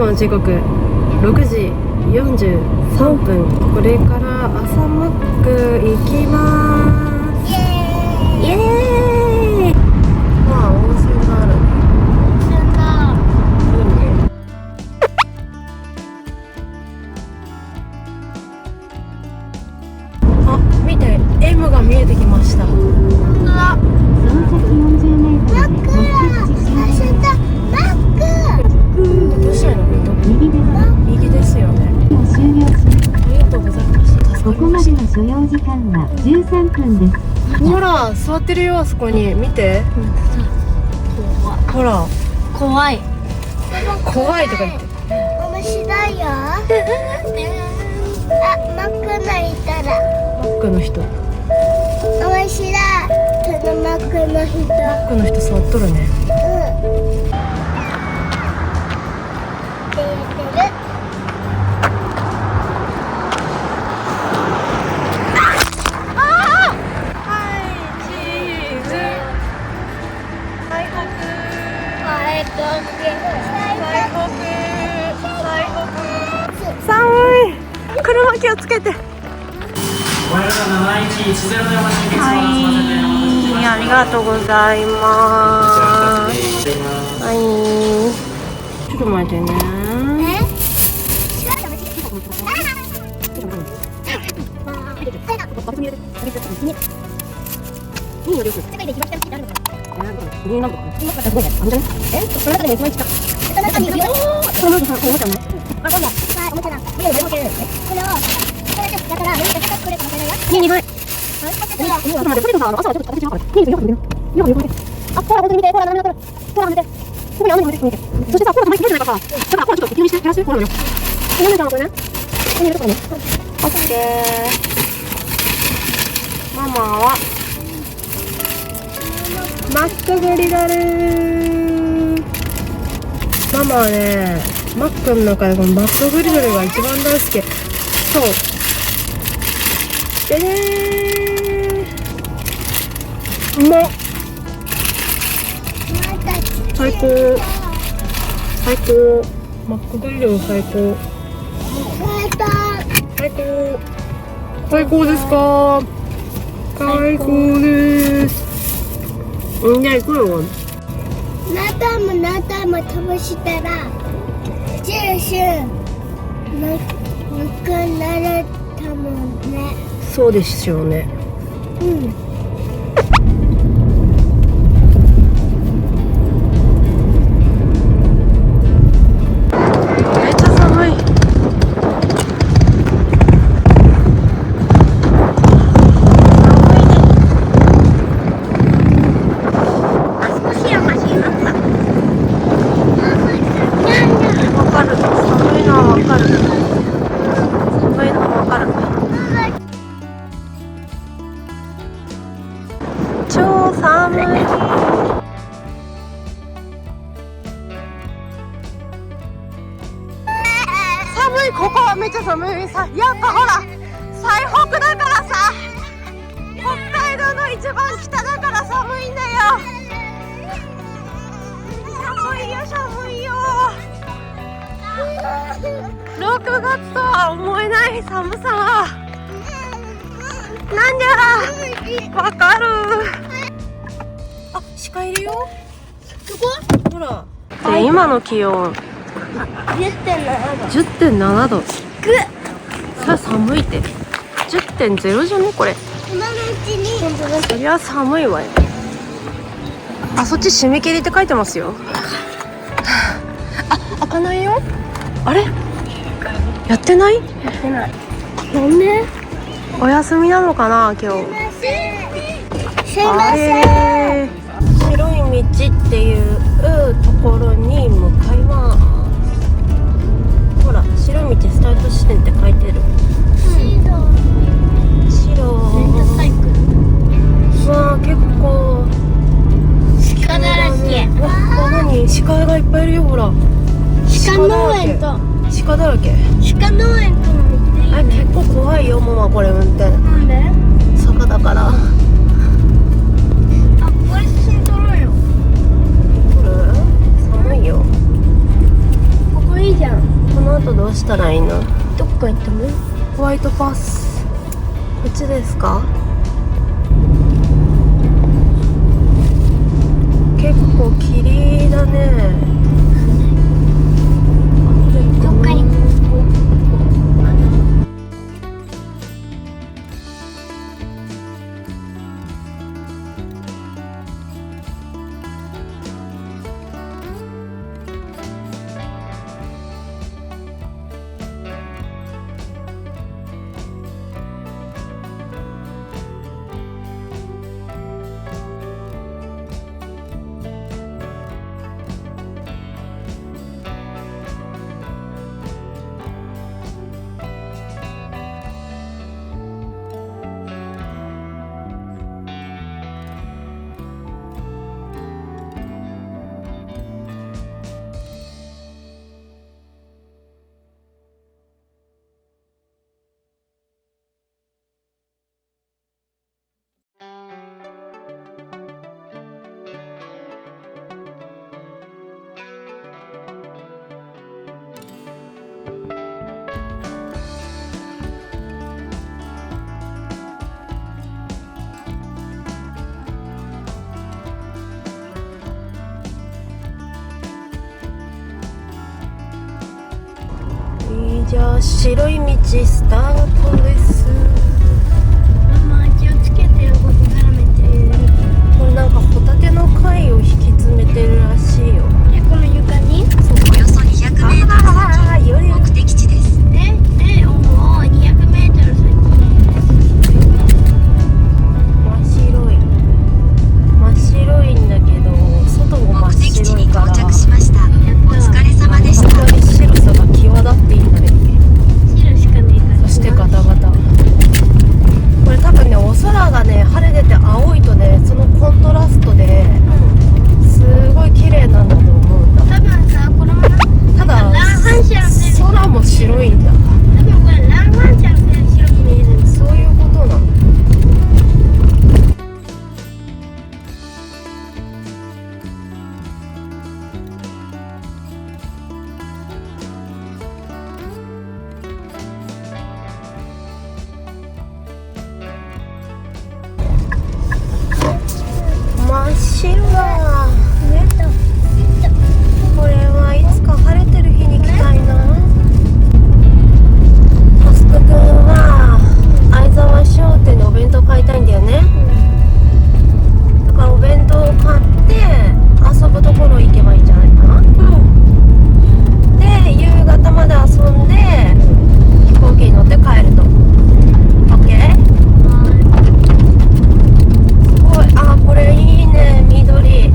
の時刻6時43分。これから朝マック行きます。イエーイ。まあ温泉があるね。温泉だ。いいね。あ、見て、M が見えてきました。本当だ。マックだ。マック。どうしたらいいの？右ですよね。ありがとうございます。ここまでの所要時間は13分です。ほら、座ってるよ、あそこに。見て。ほら。怖い。怖いとか言って。面白いよ。あ、マックのいたら。マックの人。面白い。そのマックの人。マックの人座っとるね。寒い。車気をつけて。はい、ありがとうございます。はい。ちょっと待ってね。ママはマックグリドル。ママはね、マックの中でこのマックグリドルが一番大好き。そうでねー、うまっ。最高最高。マックグリドル最高最高最高ですか。最高です。ね、行くよ。何回も飛ばしたらジューシュなくなるたもんね。そうでしょうね。うん。めっちゃ寒い。ここはめっちゃ寒いさ。やっぱほら最北だからさ、北海道の一番北だから寒いんだよ。寒いよ寒いよ。6月とは思えない寒さ。なんじゃわかる。あ、鹿いるよ。そこほら。で、今の気温10.7 度。さあ寒いって。10.0 じゃねこれ。今のうちに。そりゃ寒いわよ。あ、そっち締め切りって書いてますよ。あ、開かないよ。あれやってない？やってない。なんで？お休みなのかな今日。すいません。白い道っていうところに向かいます。ほら、白い道スタート地点って書いてる。白。わあ、結構鹿だらけ。わ、何？鹿がいっぱいいるよ、ほら。鹿農園と鹿だらけ。鹿農園とも言っていい。あ、結構怖いよ、ママこれ運転。なんで？坂だから。あ、これ写真撮ろうよ。撮る？寒いよ。ここいいじゃん。じゃん。この後どうしたらいいの？どっか行ったの？ホワイトパス、こっちですか？結構霧だね。どっかにじゃあ白い道スタートです。ママ気をつけて動き絡めて。これなんかホタテの貝を引き詰めてるらしいよ。この床に？およそ200メートル先、目的地です。おお、200メートル先。真っ白いんだけど、外も真っ目的地に白いから到着しました。お疲れ様でした。本当に白さが際立っていない。白しかねえから。そしてガタガタ。これ多分ね、お空がね晴れてて青いとね、そのコントラストですごい綺麗なんだと思うんだ。多分さ、このままただ乱反射のせいで空も白いんだ。多分これ乱反射のせいで白く見えるんです。そういうことなの。真っ白だ。これはいつか晴れてる日に来たいな。タスクくんは相沢商店でお弁当買いたいんだよね。だからお弁当を買って遊ぶところ行けばいいんじゃないかな。で夕方まで遊んで飛行機に乗って帰ると。 OK？ すごい。あ、これいいね、緑。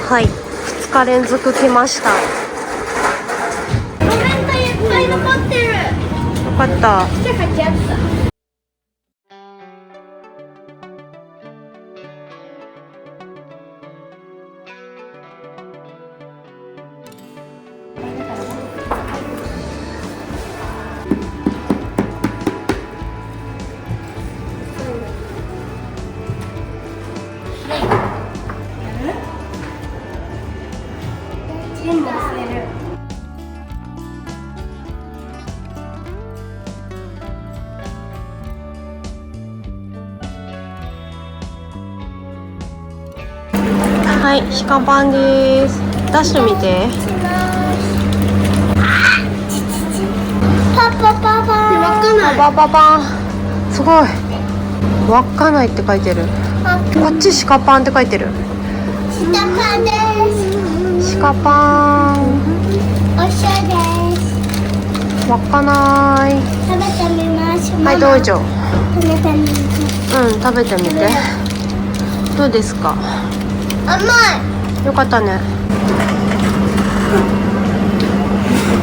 はい、2日連続来ました。お弁当いっぱい残ってる。よかった。手書きあった。全部忘れる。はい、シカパンです。出してみて。パパパパ。わかんない。パパパン。すごい。稚内って書いてる。こっちシカパンって書いてる。シカパンです。シカパン。おしゃです。稚内。食べてみます。はい、どうぞ。食べてみます。食べてみて。どうですか。甘い。よかったね。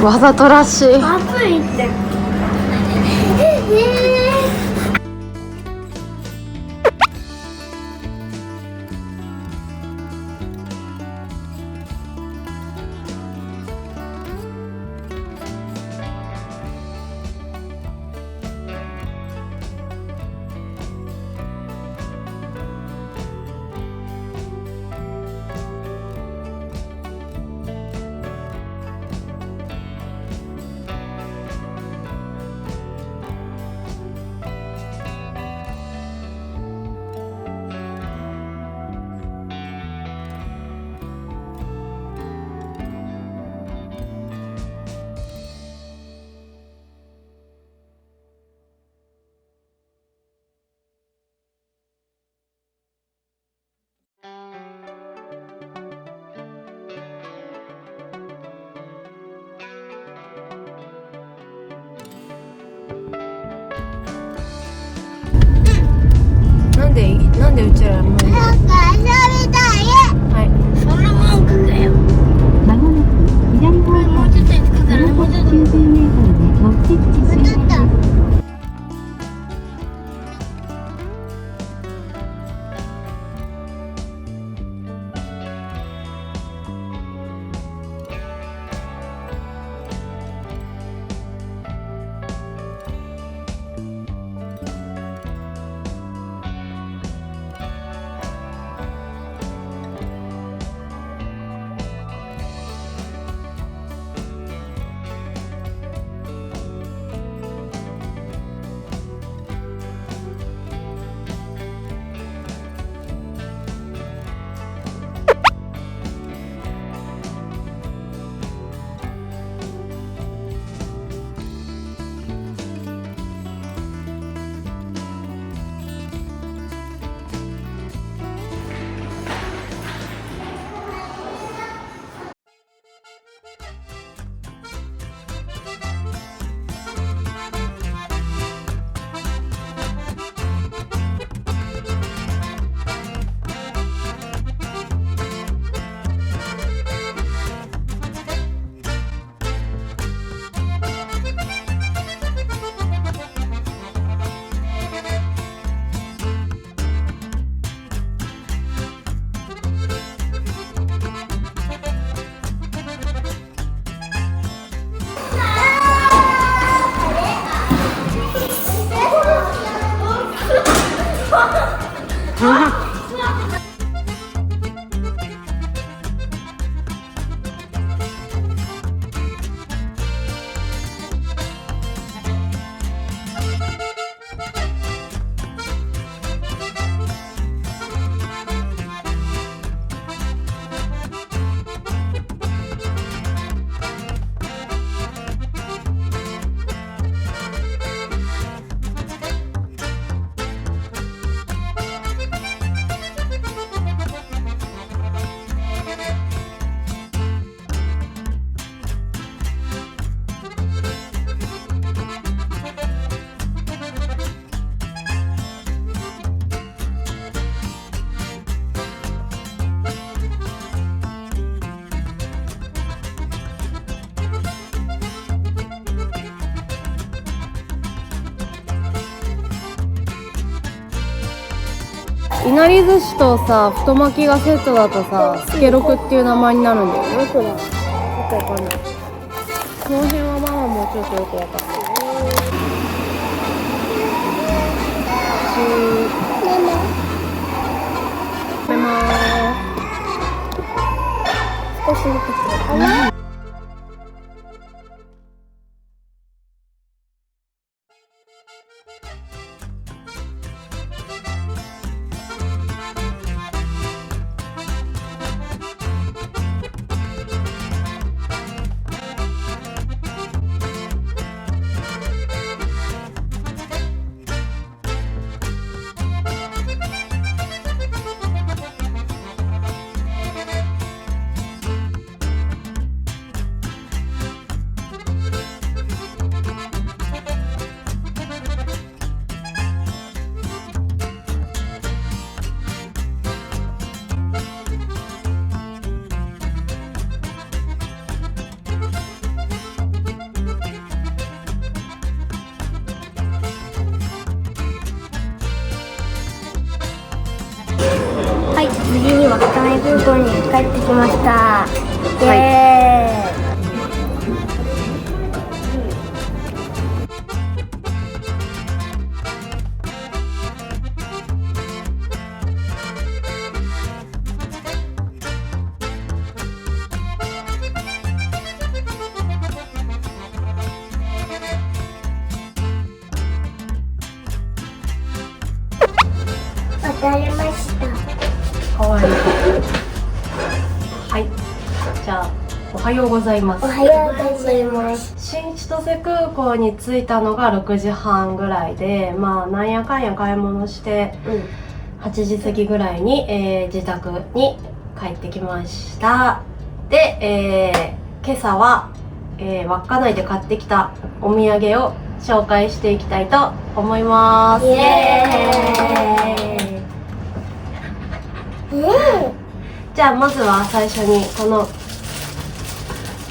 わざとらしい。熱いって。なんでうちらもう。なんか遊びたい。はい。そんな文句だよ。まもなく左方向に790メートルで目的地周辺です。いなり寿司とさ太巻きがセットだとさスケロクっていう名前になるんだよね。よくわかんない。この辺はママもちょっとよくわかんない。食べまーす。少し見てください。はい、無事に稚内空港に帰ってきました。イエーイ。渡りました。かわいい。はい。じゃあおはようございます。おはようございます。新千歳空港に着いたのが6時半ぐらいで、まあなんやかんや買い物して、8時過ぎぐらいに、自宅に帰ってきました。で、今朝は、稚内で買ってきたお土産を紹介していきたいと思います。イエーイ。じゃあまずは最初にこの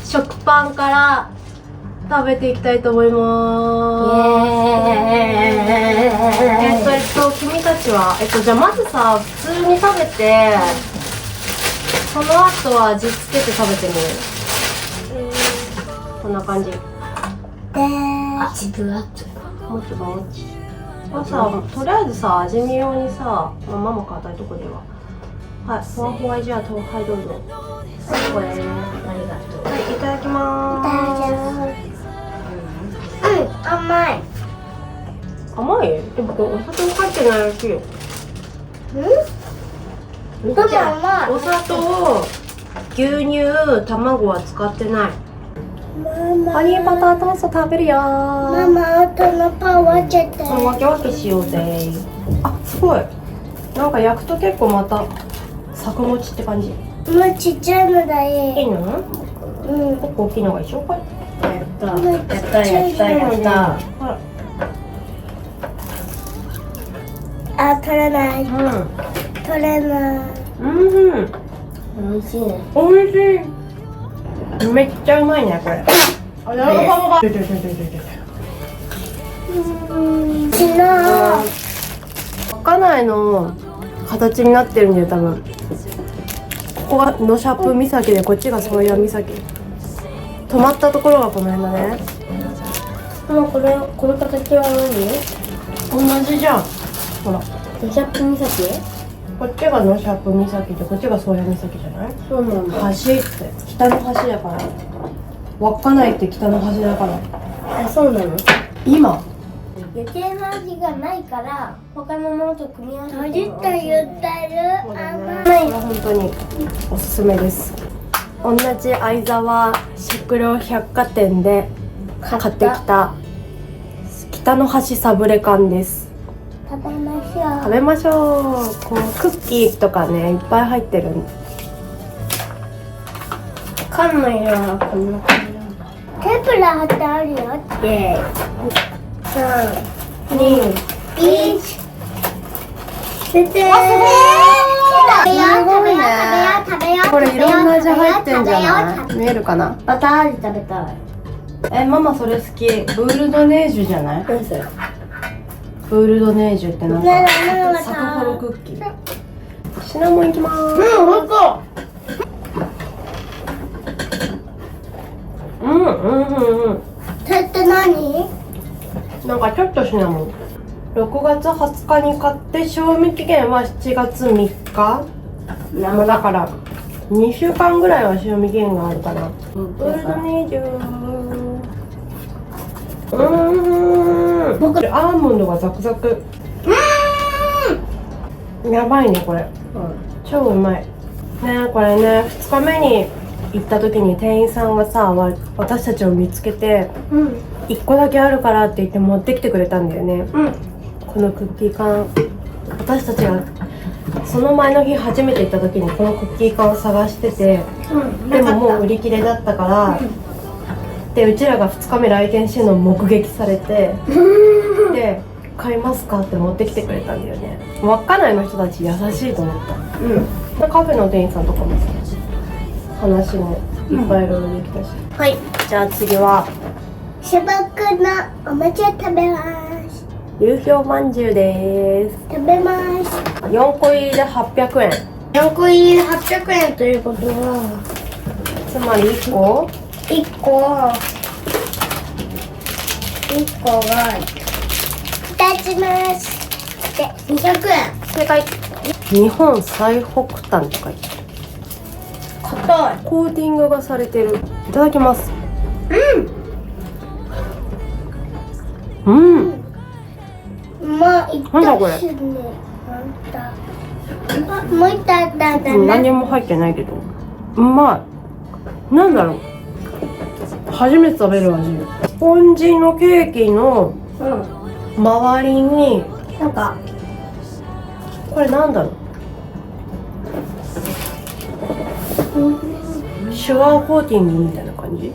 食パンから食べていきたいと思います。君たちはじゃあまずさ普通に食べてその後は味付けて食べてみる。こんな感じ。味分厚い。もちろんもち。さとりあえずさ味見用にさ、ママ硬いとこでは。はい、ふわふわじゃあはいどうぞ。これありがとう。はい、いただきまーす。甘い。甘い？でもお砂糖入ってないらしいよ。でも甘い。お砂糖、牛乳、卵は使ってない。ハニーバタートースト食べるよー。ママ、あとのパン分けて。分け分けしようぜ。あ、すごい。なんか焼くと結構またサクもちって感じ。もうちっちゃいのだよ。いいの？結構大きいのがいいでしょ。これ。やったやった。あ、取れない。取れない。美味しいね。美味しい。めっちゃうまいねこれ。あ、なるほど。稚内の形になってるんだよ多分。ここがノシャプ岬でこっちがソーヤ岬。止まったところがこの辺だね。この形は同じじゃん。ほら。ノシャプ岬？こっちがノシャプ岬でこっちがソーヤ岬じゃない？そうなんだ。橋って北の橋だから。稚内って北の端だから。あ、そうなの？今余計な味がないから他のものと組み合わせても味と言ってる甘い。本当におすすめです。同じ相沢食料百貨店で買ってきた北の端サブレ缶です。食べましょう。食べましょう。こうクッキーとかねいっぱい入ってる。缶の色はこんな感じなんだ。テープラ貼ってあるよ。イエーイ。3、2、1。出てー。食べよう。これいろんな味入ってんじゃない？見えるかな？バター味食べたい。ママそれ好き。ブールドネージュじゃない？何それ？プールドネージュってなんねえかねえサクホロクッキー。シナモンいきまーす。ほんと。それって何？なんかちょっとシナモン。6月20日に買って賞味期限は7月3日。まあだから2週間ぐらいは賞味期限があるかな。プールドネージュ。僕アーモンドがザクザク。やばいねこれ。超うまい。ねこれね2日目に行った時に店員さんがさ私たちを見つけて、1個だけあるからって言って持ってきてくれたんだよね。このクッキー缶。私たちがその前の日初めて行った時にこのクッキー缶を探してて、でももう売り切れだったから、でうちらが2日目来店してるのを目撃されてで買いますかって持ってきてくれたんだよね。稚内の人たち優しいと思った。カフェの店員さんとかもさ話もいっぱいいろいろできたし、はい。じゃあ次はしばくのお餅を食べます。流氷まんじゅうでーす。食べます。4個入りで800円。4個入りで800円ということはつまり1個1個が2つますで200円。正解。日本最北端って書いてある。硬い。コーティングがされてる。いただきます。まあいったなんだこれ。しね。もう一個あったんだね。何も入ってないけどうまい。なんだろう、初めて食べる味。スポンジのケーキの周りになんかこれなんだろう、シュガーコーティングみたいな感じ。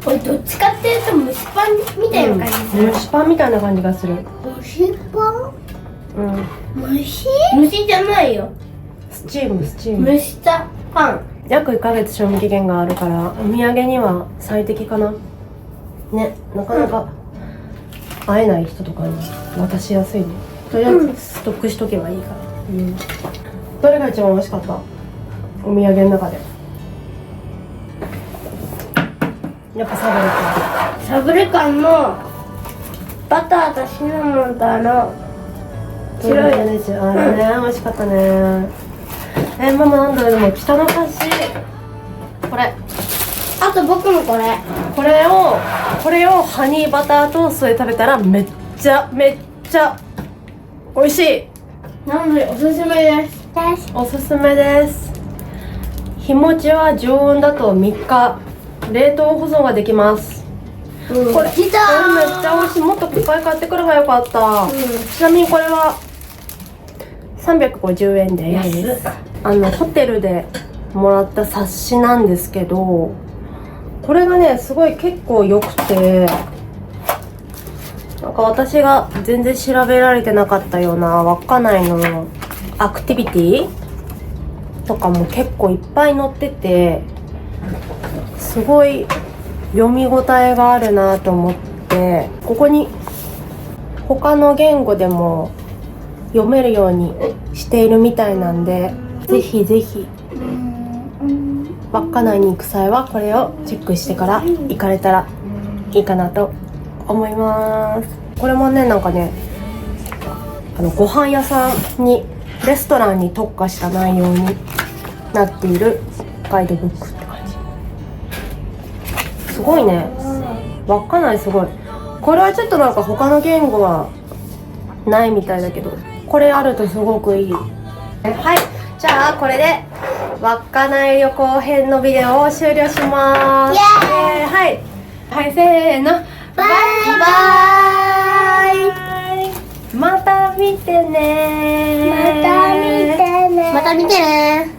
これどっちかっていうと蒸しパンみたいな感じする。蒸しパンみたいな感じがする。蒸しパン？蒸しじゃないよ。スチーム。蒸したパン。約1ヶ月賞味期限があるからお土産には最適かなね。なかなか会えない人とかに渡しやすいね。とりあえずストックしとけばいいから、どれが一番美味しかった？お土産の中で。やっぱサブレ缶のバターとシナモンと白いですよ。あれね、美味しかったね。ママなんだろう、でも北の端これ。あと僕もこれをハニーバタートーストで食べたらめっちゃ美味しい。なのでおすすめです。おすすめです。日持ちは常温だと3日冷凍保存ができます。これ来たー。これめっちゃ美味しい。もっといっぱい買ってくればよかった。ちなみにこれは350円です。ホテルでもらった冊子なんですけど、これがねすごい結構良くて、なんか私が全然調べられてなかったような稚内のアクティビティとかも結構いっぱい載ってて、すごい読み応えがあるなと思って、ここに他の言語でも読めるようにしているみたいなんで、ぜひぜひ稚内に行く際はこれをチェックしてから行かれたらいいかなと思います。これもねなんかねご飯屋さんにレストランに特化した内容になっているガイドブックって感じ。すごいね。稚内すごい。これはちょっとなんか他の言語はないみたいだけど、これあるとすごくいい。はい、じゃあこれで稚内旅行編のビデオを終了します。はい、はい、せーの、バイバイ。また見てね。また見てね。